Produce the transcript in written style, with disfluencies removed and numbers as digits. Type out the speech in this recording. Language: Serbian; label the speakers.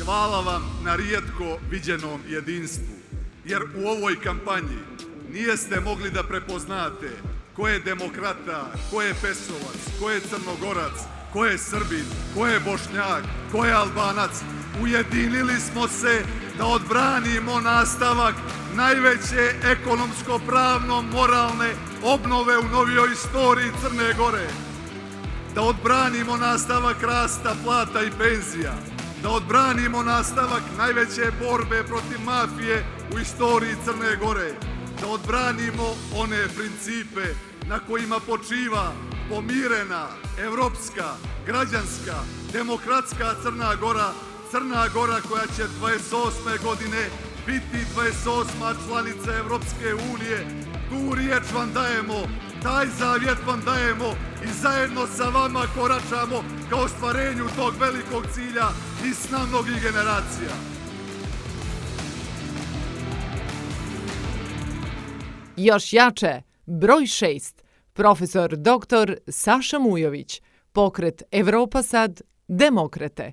Speaker 1: hvala vam na rijetko viđenom jedinstvu, jer u ovoj kampanji nijeste mogli da prepoznate ko je demokrata, ko je pesovac, ko je crnogorac, ko je Srbin, ko je Bošnjak, ko je Albanac. Ujedinili smo se da odbranimo nastavak najveće ekonomsko-pravno-moralne obnove u novijoj istoriji Crne Gore. Da odbranimo nastavak rasta plata i penzija. Da odbranimo nastavak najveće borbe protiv mafije u istoriji Crne Gore. Da odbranimo one principe na kojima počiva pomirena, evropska, građanska, demokratska Crna Gora, Crna Gora koja će 28. godine biti 28. članica Evropske unije. Tu riječ vam dajemo, taj zavjet vam dajemo i zajedno sa vama koračamo ka ostvarenju tog velikog cilja i sna mnogih generacija.
Speaker 2: Još jače, broj 6, profesor dr. Saša Mujović, pokret Evropa Sad, Demokrate.